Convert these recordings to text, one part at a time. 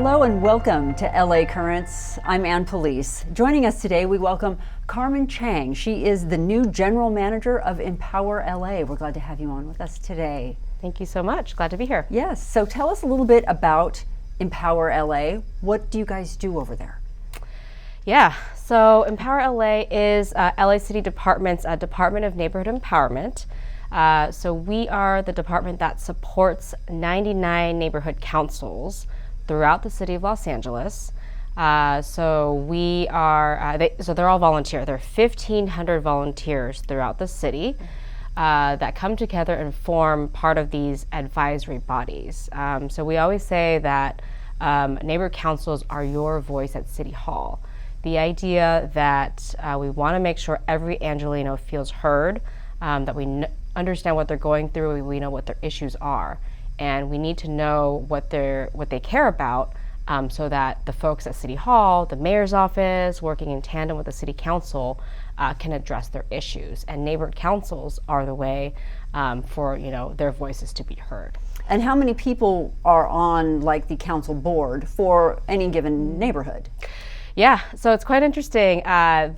Hello and welcome to LA Currents. I'm Ann Pulice. Joining us today, we welcome Carmen Chang. She is the new General Manager of EmpowerLA. We're glad to have you on with us today. Thank you so much. Glad to be here. Yes, so tell us a little bit about EmpowerLA. What do you guys do over there? Yeah, so EmpowerLA is LA City Department's Department of Neighborhood Empowerment. So we are the department that supports 99 neighborhood councils throughout the city of Los Angeles. So we are, so they're all volunteer. There are 1,500 volunteers throughout the city that come together and form part of these advisory bodies. So we always say that neighborhood councils are your voice at City Hall. The idea that we want to make sure every Angelino feels heard, that we understand what they're going through, we know what their issues are, and we need to know what they care about, so that the folks at City Hall, the mayor's office, working in tandem with the city council, can address their issues. And neighborhood councils are the way for their voices to be heard. And how many people are on like the council board for any given neighborhood? Yeah, so it's quite interesting.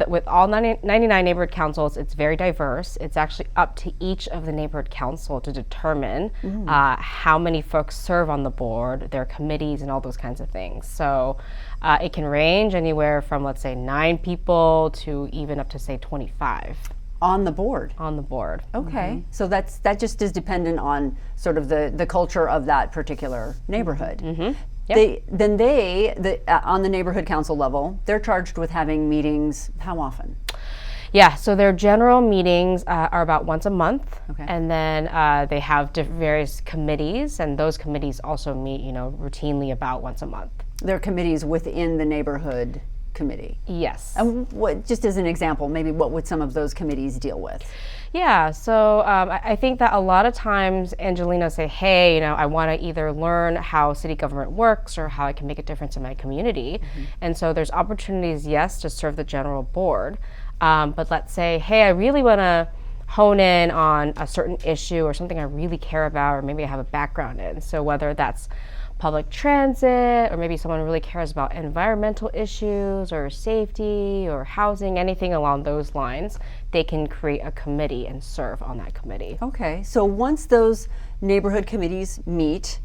With all 99 neighborhood councils, it's very diverse. It's actually up to each of the neighborhood council to determine how many folks serve on the board, their committees, and all those kinds of things. So it can range anywhere from, let's say, 9 people to even up to, say, 25. On the board? On the board. Okay, so that just is dependent on sort of the culture of that particular neighborhood. Yep. On the neighborhood council level, they're charged with having meetings how often? Yeah, so their general meetings are about once a month, okay. And then they have various committees, and those committees also meet, routinely about once a month. They're committees within the neighborhood committee? Yes. And what, just as an example, maybe what would some of those committees deal with? Yeah, so I think that a lot of times Angelinos say, hey, I want to either learn how city government works or how I can make a difference in my community. And so there's opportunities, yes, to serve the general board. But let's say, hey, I really want to hone in on a certain issue or something I really care about, or maybe I have a background in. So whether that's public transit, or maybe someone really cares about environmental issues or safety or housing, anything along those lines, they can create a committee and serve on that committee. Okay, so once those neighborhood committees meet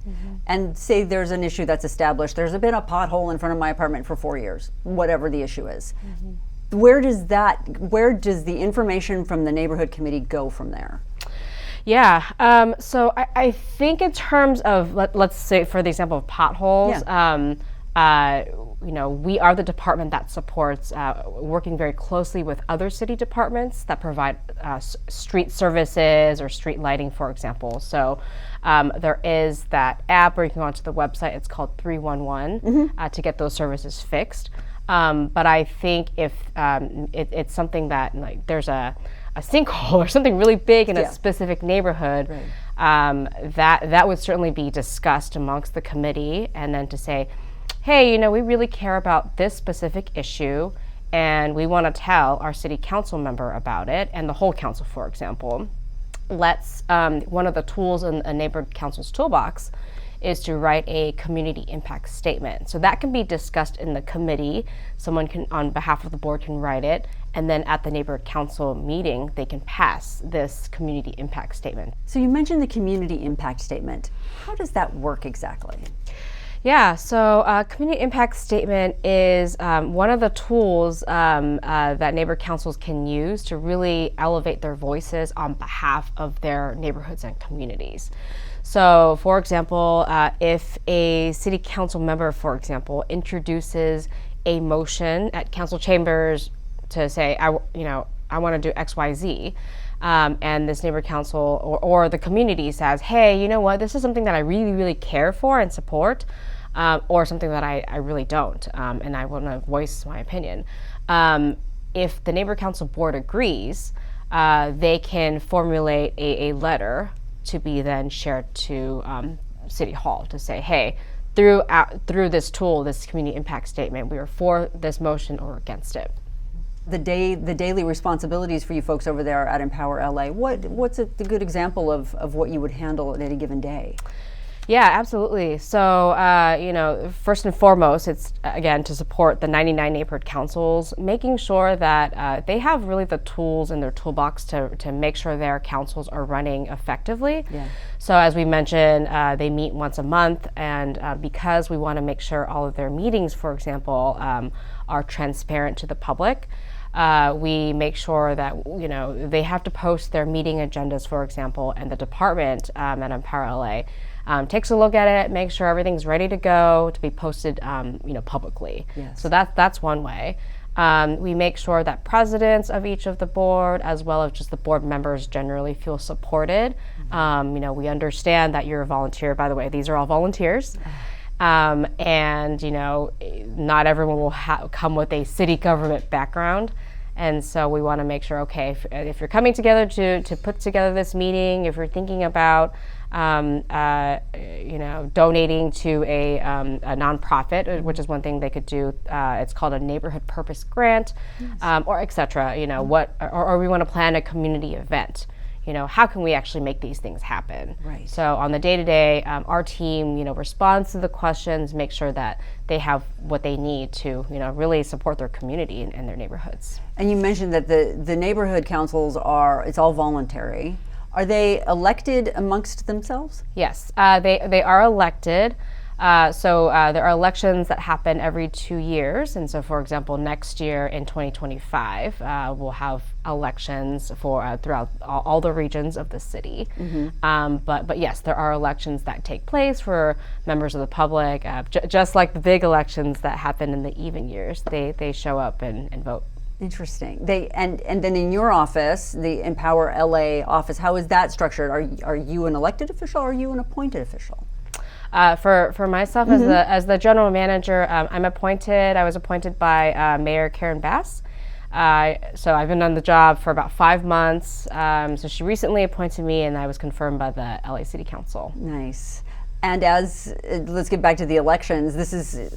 and say there's an issue that's established, there's been a pothole in front of my apartment for 4 years, whatever the issue is. Where does the information from the neighborhood committee go from there? Yeah, so I think in terms of, let's say for the example of potholes, we are the department that supports working very closely with other city departments that provide street services or street lighting, for example. So there is that app where you can go onto the website, it's called 311, to get those services fixed. But I think if it's something that, like, there's a sinkhole or something really big in a specific neighborhood, that would certainly be discussed amongst the committee, and then to say, hey, we really care about this specific issue and we want to tell our city council member about it, and the whole council, for example. One of the tools in a neighborhood council's toolbox is to write a community impact statement. So that can be discussed in the committee. Someone can, on behalf of the board, can write it, and then at the neighborhood council meeting, they can pass this community impact statement. So you mentioned the community impact statement. How does that work exactly? Yeah, so community impact statement is one of the tools that neighborhood councils can use to really elevate their voices on behalf of their neighborhoods and communities. So, for example, if a city council member, for example, introduces a motion at council chambers to say, I want to do X, Y, Z, and this neighborhood council or the community says, hey, you know what, this is something that I really, really care for and support, or something that I really don't, and I want to voice my opinion. If the neighborhood council board agrees, they can formulate a letter to be then shared to City Hall to say, hey, through this tool, this community impact statement, we are for this motion or against it. The daily responsibilities for you folks over there at EmpowerLA, what's a good example of what you would handle at any given day? Yeah, absolutely. So, first and foremost, it's again to support the 99 neighborhood councils, making sure that they have really the tools in their toolbox to make sure their councils are running effectively. Yeah. So, as we mentioned, they meet once a month, and because we want to make sure all of their meetings, for example, are transparent to the public. We make sure that they have to post their meeting agendas, for example, and the department at EmpowerLA takes a look at it, makes sure everything's ready to go to be posted, publicly. Yes. So that's one way. We make sure that presidents of each of the board, as well as just the board members, generally feel supported. We understand that you're a volunteer. By the way, these are all volunteers. And not everyone will come with a city government background, and so we want to make sure, okay, if you're coming together to put together this meeting, if you're thinking about donating to a nonprofit, which is one thing they could do. It's called a neighborhood purpose grant, or et cetera. Or we want to plan a community event. How can we actually make these things happen? Right. So on the day-to-day, our team, responds to the questions, make sure that they have what they need to, really support their community and their neighborhoods. And you mentioned that the neighborhood councils it's all voluntary. Are they elected amongst themselves? Yes, they are elected. So there are elections that happen every 2 years, and so, for example, next year in 2025, we'll have elections for throughout all the regions of the city. Mm-hmm. But yes, there are elections that take place for members of the public, just like the big elections that happen in the even years. They show up and vote. Interesting. And then in your office, the EmpowerLA office, how is that structured? Are you an elected official or are you an appointed official? For myself, mm-hmm. as the general manager, I'm appointed. I was appointed by Mayor Karen Bass. So I've been on the job for about 5 months. So she recently appointed me, and I was confirmed by the LA City Council. Nice. And let's get back to the elections.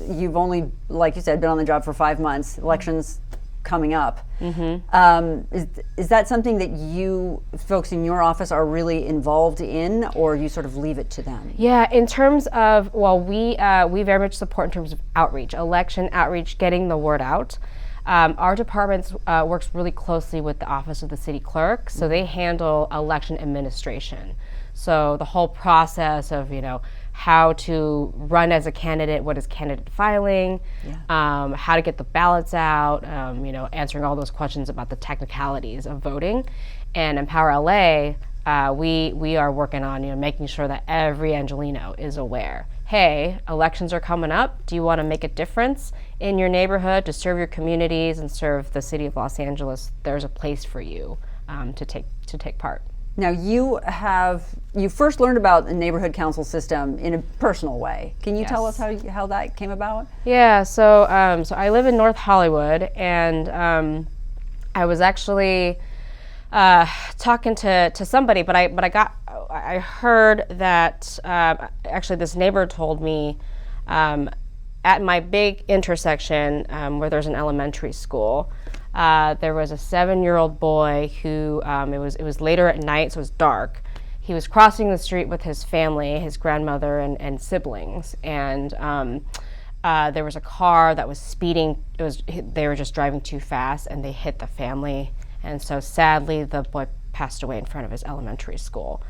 You've only, like you said, been on the job for 5 months. Elections coming up. Mm-hmm. Is that something that you folks in your office are really involved in, or you sort of leave it to them? Yeah, in terms of, we very much support in terms of outreach, election outreach, getting the word out. Our department works really closely with the Office of the City Clerk, so they handle election administration. So the whole process of, how to run as a candidate, what is candidate filing, how to get the ballots out, answering all those questions about the technicalities of voting. And EmpowerLA, we are working on, making sure that every Angelino is aware. Hey, elections are coming up. Do you want to make a difference in your neighborhood to serve your communities and serve the city of Los Angeles? There's a place for you to take part. Now you first learned about the neighborhood council system in a personal way. Can you tell us how that came about? Yeah, so I live in North Hollywood, and I was actually talking to somebody, but I heard that actually this neighbor told me at my big intersection where there's an elementary school. There was a 7-year-old boy who, it was later at night, so it was dark. He was crossing the street with his family, his grandmother and siblings, and there was a car that was speeding. They were just driving too fast, and they hit the family, and so sadly the boy passed away in front of his elementary school.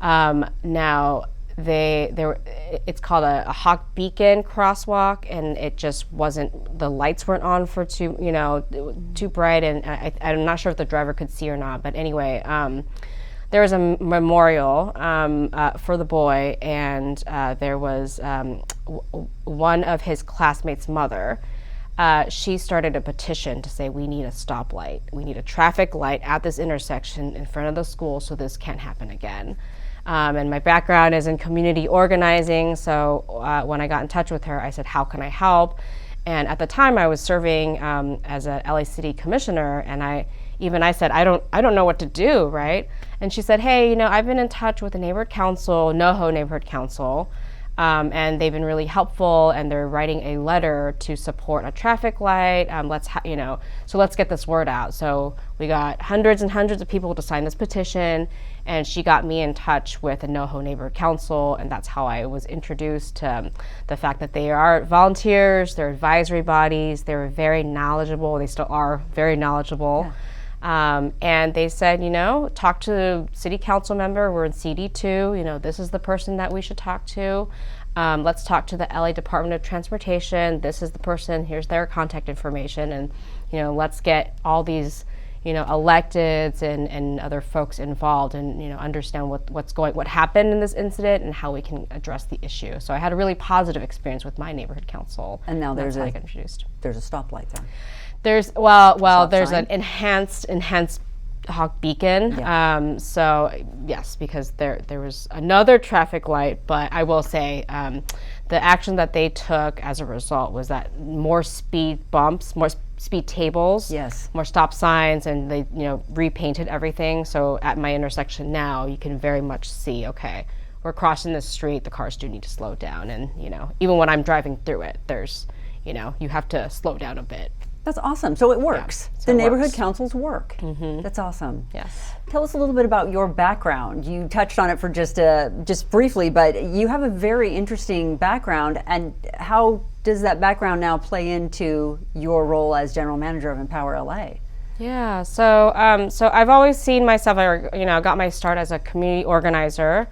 Mm-hmm. Now, it's called a Hawk Beacon crosswalk, and it just wasn't, the lights weren't on for too bright, and I'm not sure if the driver could see or not, but anyway, there was a memorial for the boy, and there was one of his classmates' mother. She started a petition to say, we need a stoplight. We need a traffic light at this intersection in front of the school so this can't happen again. And my background is in community organizing, so when I got in touch with her, I said, how can I help? And at the time I was serving as a LA City Commissioner, and I said, I don't know what to do, right? And she said, hey, I've been in touch with the neighborhood council, NoHo Neighborhood Council. And they've been really helpful, and they're writing a letter to support a traffic light. So let's get this word out. So we got hundreds and hundreds of people to sign this petition, and she got me in touch with the NoHo Neighborhood Council, and that's how I was introduced to the fact that they are volunteers, they're advisory bodies, they're very knowledgeable, they still are very knowledgeable. Yeah. And they said, talk to the city council member, we're in CD2, this is the person that we should talk to. Let's talk to the LA Department of Transportation, this is the person, here's their contact information, and let's get all these electeds and other folks involved and understand what happened in this incident and how we can address the issue. So I had a really positive experience with my neighborhood council. And now that's how I got introduced. There's a stoplight there. There's an enhanced hawk beacon. Yeah. So yes, because there was another traffic light, but I will say the action that they took as a result was that more speed bumps, more speed tables, yes, more stop signs, and they repainted everything. So at my intersection now, you can very much see, okay, we're crossing the street, the cars do need to slow down, and even when I'm driving through it, there's you have to slow down a bit. That's awesome. So it works. Yeah, so the it neighborhood works. councils work. Mm-hmm. That's awesome. Yes. Tell us a little bit about your background. You touched on it for just briefly, but you have a very interesting background. And how does that background now play into your role as general manager of EmpowerLA? Yeah. So I've always seen myself. I got my start as a community organizer.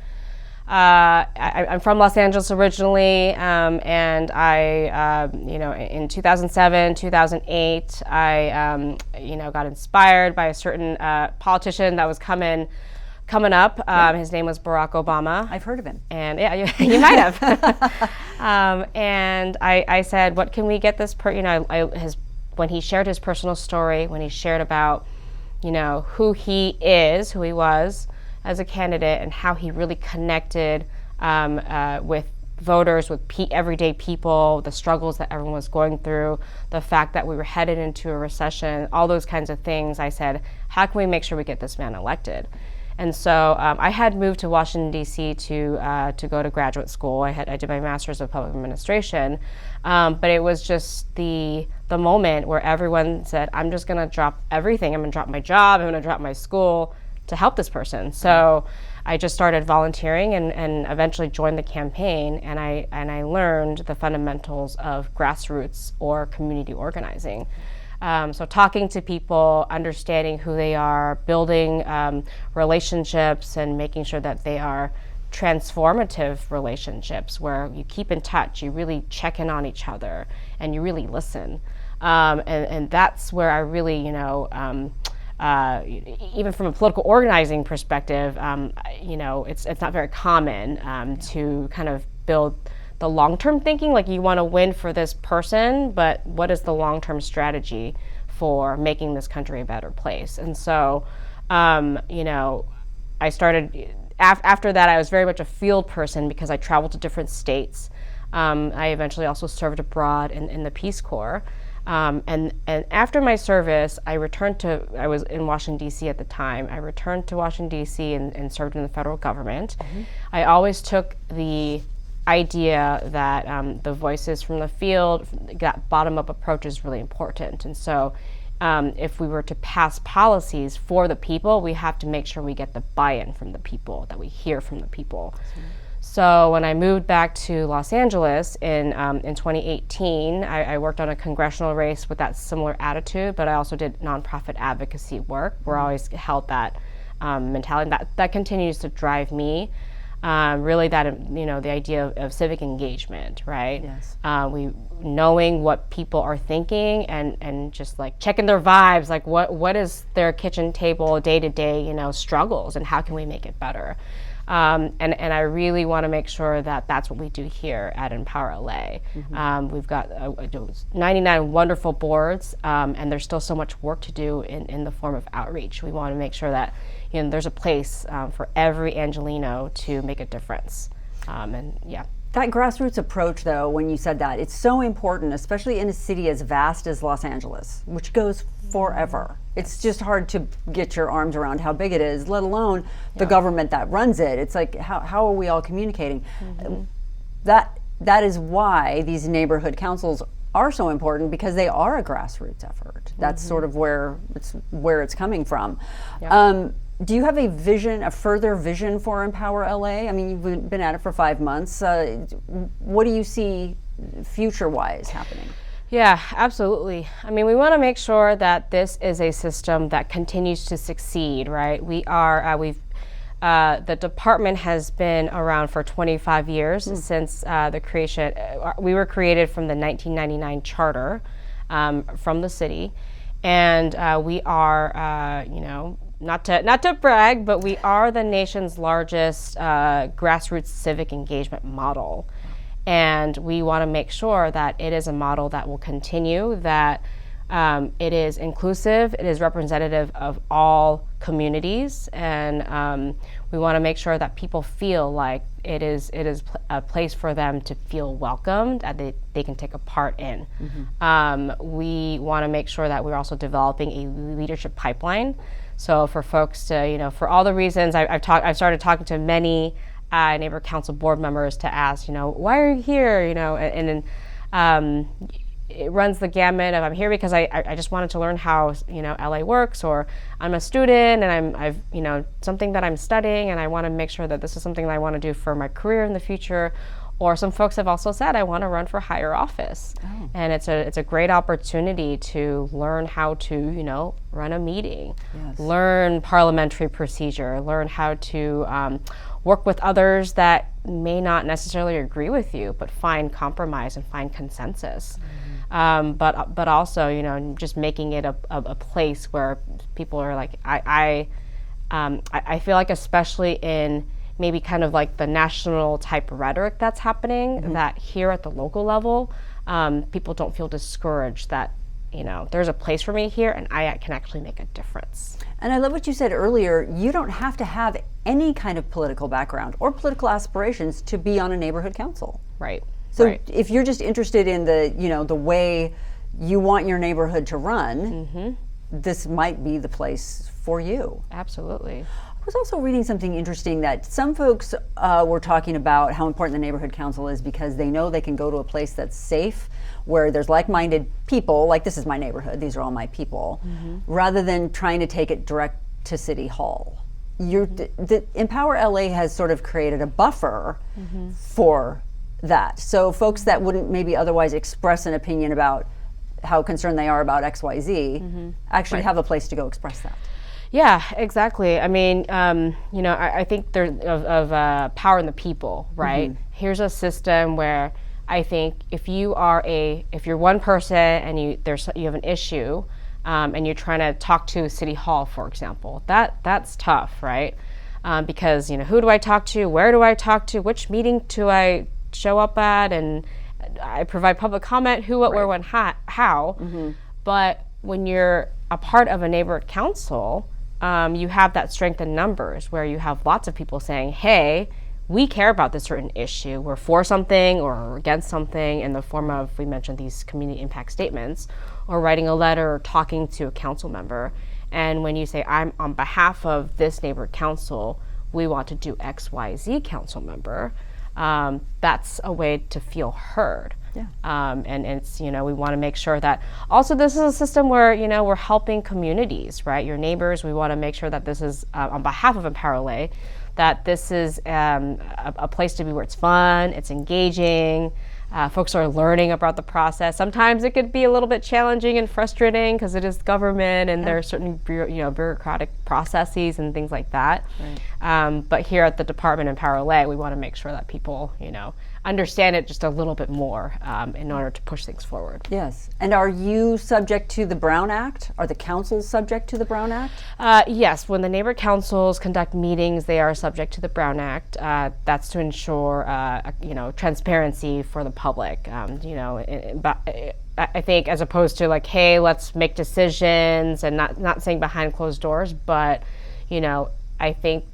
I'm from Los Angeles originally, and I, in 2007, 2008, I, got inspired by a certain politician that was coming up. His name was Barack Obama. I've heard of him. And yeah, you might have. And I said, what can we get this when he shared his personal story, when he shared about, who he was as a candidate and how he really connected with voters, with everyday people, the struggles that everyone was going through, the fact that we were headed into a recession, all those kinds of things. I said, how can we make sure we get this man elected? And so I had moved to Washington, D.C. to go to graduate school. I did my master's of public administration, but it was just the moment where everyone said, I'm just going to drop everything. I'm going to drop my job. I'm going to drop my school to help this person. So I just started volunteering and eventually joined the campaign, and I learned the fundamentals of grassroots or community organizing. So talking to people, understanding who they are, building relationships, and making sure that they are transformative relationships where you keep in touch, you really check in on each other, and you really listen. And that's where I really, even from a political organizing perspective, it's not very common to kind of build the long-term thinking, like you want to win for this person, but what is the long-term strategy for making this country a better place? And so, I started, after that, I was very much a field person because I traveled to different states. I eventually also served abroad in the Peace Corps. And after my service, I was in Washington, D.C. at the time. I returned to Washington, D.C. and served in the federal government. Mm-hmm. I always took the idea that the voices from the field, that bottom-up approach is really important. And so if we were to pass policies for the people, we have to make sure we get the buy-in from the people, that we hear from the people. Mm-hmm. So when I moved back to Los Angeles in 2018, I worked on a congressional race with that similar attitude, but I also did nonprofit advocacy work where I always held that mentality. That continues to drive me. Really the idea of civic engagement, right? Yes. Knowing what people are thinking and just like checking their vibes, like what is their kitchen table day-to-day, struggles, and how can we make it better? And I really want to make sure that that's what we do here at EmpowerLA. Mm-hmm. We've got 99 wonderful boards, and there's still so much work to do in the form of outreach. We want to make sure that there's a place for every Angelino to make a difference. And yeah. That grassroots approach, though, when you said that, it's so important, especially in a city as vast as Los Angeles, which goes forever. It's just hard to get your arms around how big it is, let alone the government that runs it. It's like, how are we all communicating? Mm-hmm. that is why these neighborhood councils are so important, because they are a grassroots effort. That's sort of where it's coming from. Yeah. Do you have a further vision for EmpowerLA? I mean, you've been at it for 5 months. What do you see future-wise happening? Yeah, absolutely. I mean, we want to make sure that this is a system that continues to succeed, right? The department has been around for 25 years since the creation. We were created from the 1999 charter from the city, and we are, not to brag, but we are the nation's largest grassroots civic engagement model. And we want to make sure that it is a model that will continue, that it is inclusive, it is representative of all communities, and we want to make sure that people feel like it is a place for them to feel welcomed, and they can take a part in. We want to make sure that we're also developing a leadership pipeline. So for folks to, for all the reasons I've started talking to many neighbor council board members to ask, why are you here? And then it runs the gamut of, I'm here because I just wanted to learn how LA works, or I'm a student and I've something that I'm studying and I want to make sure that this is something that I want to do for my career in the future. Or some folks have also said, I want to run for higher office. Oh. And it's a great opportunity to learn how to, run a meeting, yes, learn parliamentary procedure, learn how to work with others that may not necessarily agree with you, but find compromise and find consensus. But also, just making it a place where people are like, I feel like, especially in maybe kind of like the national type rhetoric that's happening, that here at the local level, people don't feel discouraged that, there's a place for me here and I can actually make a difference. And I love what you said earlier. You don't have to have any kind of political background or political aspirations to be on a neighborhood council. Right. So if you're just interested in the way you want your neighborhood to run, this might be the place for you. Absolutely. I was also reading something interesting that some folks were talking about how important the neighborhood council is because they know they can go to a place that's safe, where there's like-minded people, like this is my neighborhood, these are all my people, rather than trying to take it direct to City Hall. The EmpowerLA has sort of created a buffer for that. So folks that wouldn't maybe otherwise express an opinion about how concerned they are about XYZ actually have a place to go express that. Yeah, exactly. I mean, I think there's of power in the people, right? Here's a system where I think if you're one person and you have an issue, and you're trying to talk to City Hall, for example, that's tough, right? Because who do I talk to? Where do I talk to? Which meeting do I show up at? And I provide public comment. Who, what, where, when, how? But when you're a part of a neighborhood council, you have that strength in numbers where you have lots of people saying, hey, we care about this certain issue. We're for something or against something, in the form of, we mentioned these community impact statements, or writing a letter or talking to a council member. And when you say, I'm on behalf of this neighborhood council, we want to do XYZ council member, that's a way to feel heard. Yeah. And it's, we want to make sure that also this is a system where, we're helping communities, right? Your neighbors, we want to make sure that this is, on behalf of EmpowerLA, that this is a place to be where it's fun, it's engaging, folks are learning about the process. Sometimes it could be a little bit challenging and frustrating because it is government and there are certain bureaucratic processes and things like that. Right. But here at the Department EmpowerLA, we want to make sure that people, understand it just a little bit more in order to push things forward. Yes. And are you subject to the Brown Act? Are the councils subject to the Brown Act? Yes. When the neighbor councils conduct meetings, they are subject to the Brown Act. That's to ensure, transparency for the public. I think, as opposed to like, hey, let's make decisions, and not saying behind closed doors, but I think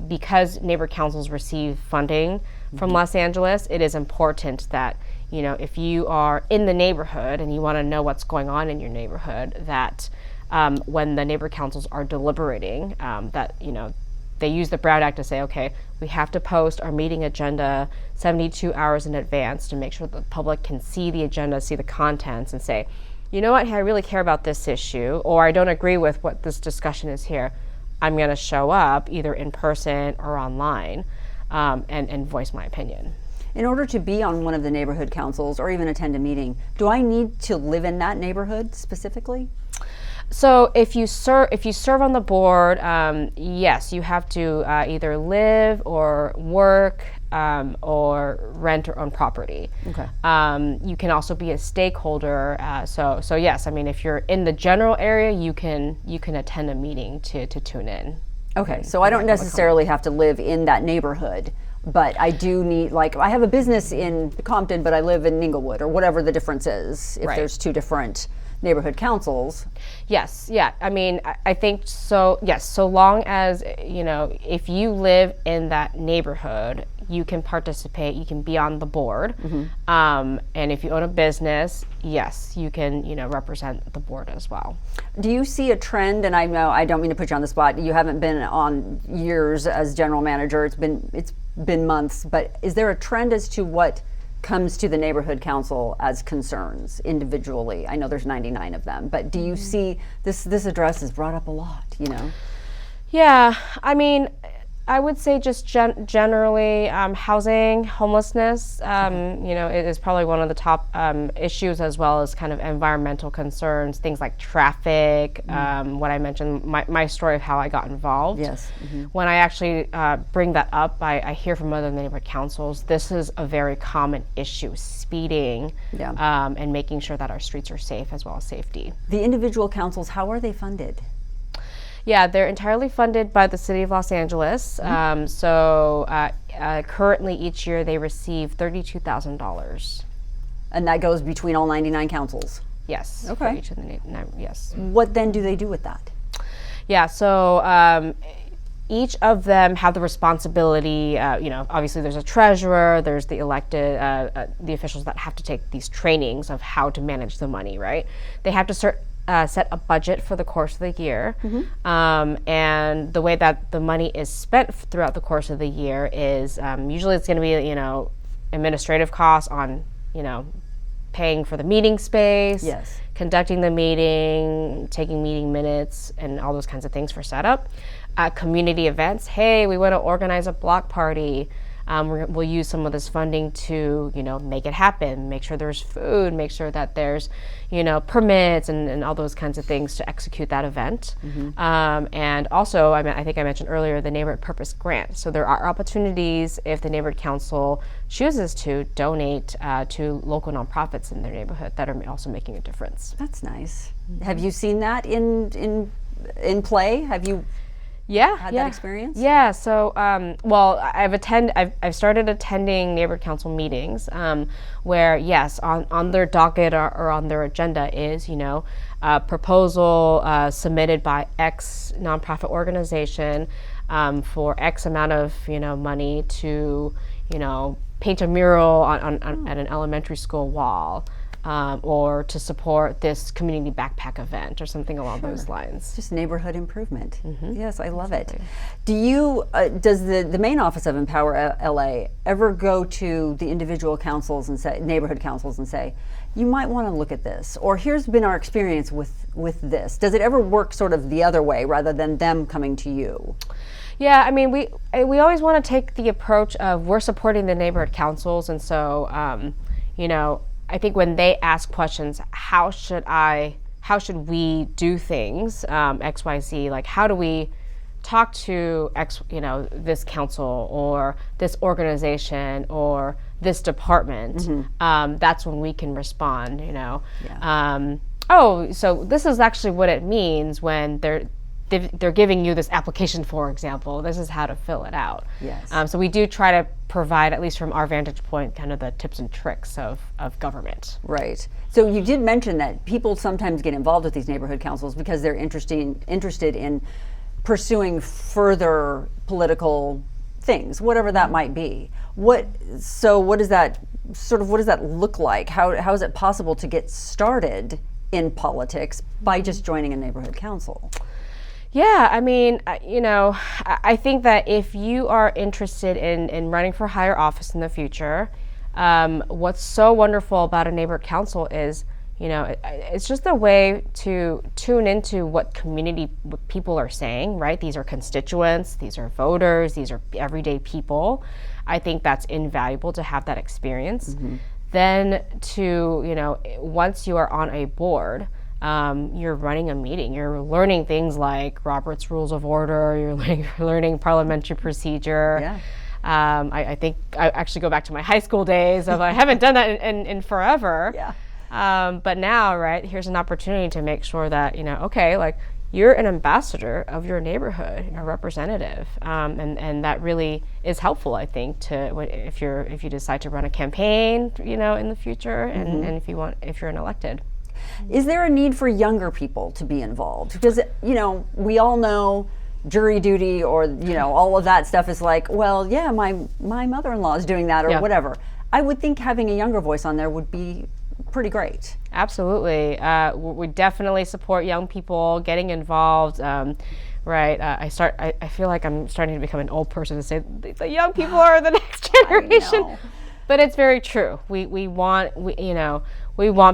because neighbor councils receive funding from Los Angeles, it is important that, if you are in the neighborhood and you want to know what's going on in your neighborhood, that when the neighbor councils are deliberating, that, they use the Brown Act to say, okay, we have to post our meeting agenda 72 hours in advance to make sure that the public can see the agenda, see the contents, and say, you know what, hey, I really care about this issue, or I don't agree with what this discussion is here. I'm going to show up either in person or online and voice my opinion. In order to be on one of the neighborhood councils or even attend a meeting, do I need to live in that neighborhood specifically? So if you serve on the board, yes, you have to either live or work or rent or own property. Okay. You can also be a stakeholder. So yes, I mean, if you're in the general area, you can attend a meeting to tune in. Okay, so I don't necessarily have to live in that neighborhood, but I do need, like, I have a business in Compton, but I live in Inglewood, or whatever the difference is, if there's two different neighborhood councils. Yes, yeah. I mean, I think so, yes, so long as, you know, if you live in that neighborhood, you can participate, you can be on the board. And if you own a business, yes, you can, you know, represent the board as well. Do you see a trend, and I know I don't mean to put you on the spot, you haven't been on years as general manager, it's been months, but is there a trend as to what comes to the neighborhood council as concerns individually? I know there's 99 of them, but do you see this address is brought up a lot, you know? Yeah, I mean, I would say just generally housing, homelessness, you know, it is probably one of the top issues, as well as kind of environmental concerns, things like traffic, what I mentioned, my story of how I got involved. Yes. When I actually bring that up, I hear from other neighborhood councils, this is a very common issue, speeding, and making sure that our streets are safe, as well as safety. The individual councils, how are they funded? Yeah, they're entirely funded by the City of Los Angeles. Currently each year they receive $32,000. And that goes between all 99 councils? Yes. Okay. For each of the yes. What then do they do with that? Yeah, so each of them have the responsibility, you know, obviously there's a treasurer, there's the elected, the officials that have to take these trainings of how to manage the money, right? They have to set a budget for the course of the year, and the way that the money is spent throughout the course of the year is usually it's going to be, you know, administrative costs on, you know, paying for the meeting space, conducting the meeting, taking meeting minutes, and all those kinds of things for setup. Community events, hey, we want to organize a block party. We'll use some of this funding to, you know, make it happen, make sure there's food, make sure that there's, you know, permits and all those kinds of things to execute that event. And also, I think I mentioned earlier, the Neighborhood Purpose Grant. So there are opportunities if the neighborhood council chooses to donate to local nonprofits in their neighborhood that are also making a difference. That's nice. Have you seen that in play? Have you had that experience? Yeah. So, well, I've started attending neighborhood council meetings where, yes, on their docket or on their agenda is, you know, a proposal submitted by X nonprofit organization for X amount of, you know, money to, you know, paint a mural at an elementary school wall. Or to support this community backpack event or something along those lines. Just neighborhood improvement. Yes, I love it. Do you, does the main office of EmpowerLA ever go to the individual councils and say, neighborhood councils and say, you might want to look at this, or here's been our experience with this? Does it ever work sort of the other way rather than them coming to you? Yeah, I mean, we always want to take the approach of we're supporting the neighborhood councils, and so, you know, I think when they ask questions, how should we do things, X, Y, Z, like how do we talk to X, you know, this council or this organization or this department, that's when we can respond, you know. Oh, so this is actually what it means when they're giving you this application, for example. This is how to fill it out. Yes. So we do try to provide, at least from our vantage point, kind of the tips and tricks of government. Right. So you did mention that people sometimes get involved with these neighborhood councils because they're interested in pursuing further political things, whatever that might be. What does that look like? How is it possible to get started in politics by just joining a neighborhood council? Yeah, I mean, I think that if you are interested in running for higher office in the future, what's so wonderful about a neighborhood council is, it's just a way to tune into what people are saying, right? These are constituents, these are voters, these are everyday people. I think that's invaluable to have that experience. Then once you are on a board, you're running a meeting, you're learning things like Robert's Rules of Order, you're learning parliamentary procedure. Yeah. I think I actually go back to my high school days of I haven't done that in forever. Yeah. But now, right, here's an opportunity to make sure that, okay, like you're an ambassador of your neighborhood, a representative. And that really is helpful, I think, if you decide to run a campaign, in the future and if you're elected. Is there a need for younger people to be involved? Because, we all know jury duty or, all of that stuff is like, well, yeah, my mother-in-law is doing that or whatever. I would think having a younger voice on there would be pretty great. Absolutely. We definitely support young people getting involved. Right. I feel like I'm starting to become an old person to say the young people are the next generation. But it's very true. We want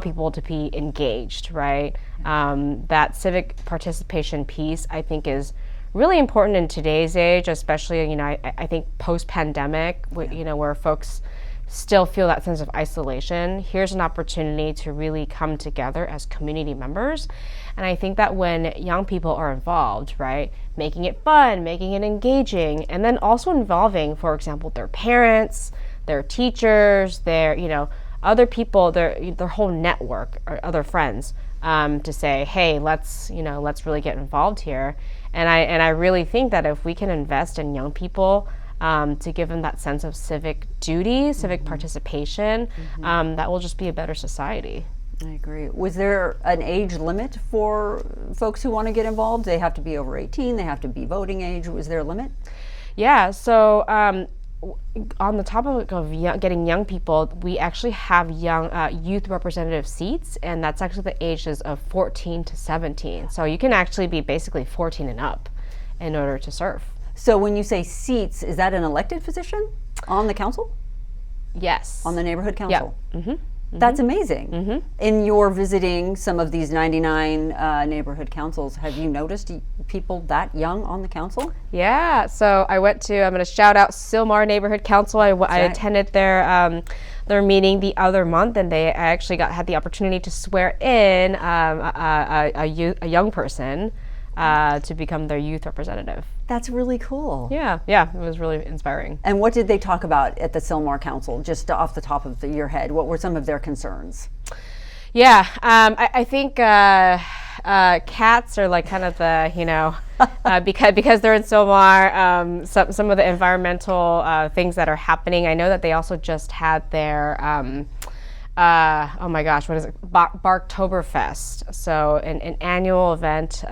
people to be engaged, right? That civic participation piece, I think, is really important in today's age, especially, I think post-pandemic, where folks still feel that sense of isolation. Here's an opportunity to really come together as community members. And I think that when young people are involved, right, making it fun, making it engaging, and then also involving, for example, their parents, their teachers, their, other people, their whole network or other friends, to say, hey, let's really get involved here. And I really think that if we can invest in young people, to give them that sense of civic duty, civic participation, that will just be a better society. I agree. Was there an age limit for folks who want to get involved? They have to be over 18, they have to be voting age. Was there a limit? Yeah, so on the topic of getting young people, we actually have young youth representative seats, and that's actually the ages of 14 to 17. So you can actually be basically 14 and up in order to serve. So when you say seats, is that an elected position on the council? Yes. On the neighborhood council? Yeah. That's amazing. In your visiting some of these 99 neighborhood councils, have you noticed people that young on the council? Yeah, so I'm going to shout out Sylmar Neighborhood Council. I attended their meeting the other month, and I actually had the opportunity to swear in a young person to become their youth representative. That's really cool. Yeah, it was really inspiring. And what did they talk about at the Sylmar Council, just off the top of your head? What were some of their concerns? Yeah, I think cats are like kind of the, because they're in Sylmar, some of the environmental things that are happening. I know that they also just had their, oh my gosh, what is it? Barktoberfest. So an annual event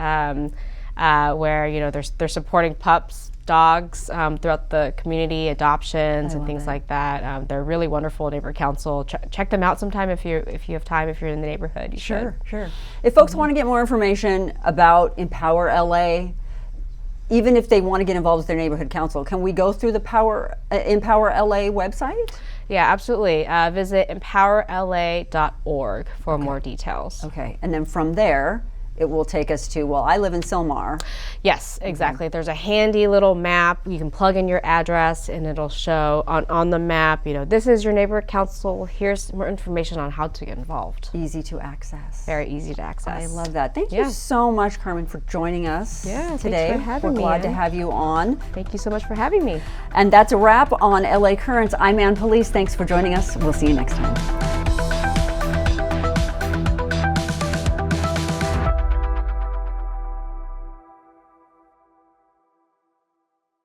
where they're supporting pups, dogs throughout the community, adoptions and things like that. They're really wonderful neighborhood council. Check them out sometime if you have time. If you're in the neighborhood, you should. Sure. If folks want to get more information about EmpowerLA, even if they want to get involved with their neighborhood council, can we go through the EmpowerLA website? Yeah, absolutely. Visit empowerla.org for more details. Okay, and then from there, it will take us to, well, I live in Sylmar. Yes, exactly. There's a handy little map. You can plug in your address and it'll show on the map, this is your neighborhood council. Here's more information on how to get involved. Easy to access. Very easy to access. I love that. Thank you so much, Carmen, for joining us today. Thanks for having me. We're glad to have you on. Thank you so much for having me. And that's a wrap on LA Currents. I'm Ann Pulice. Thanks for joining us. We'll see you next time.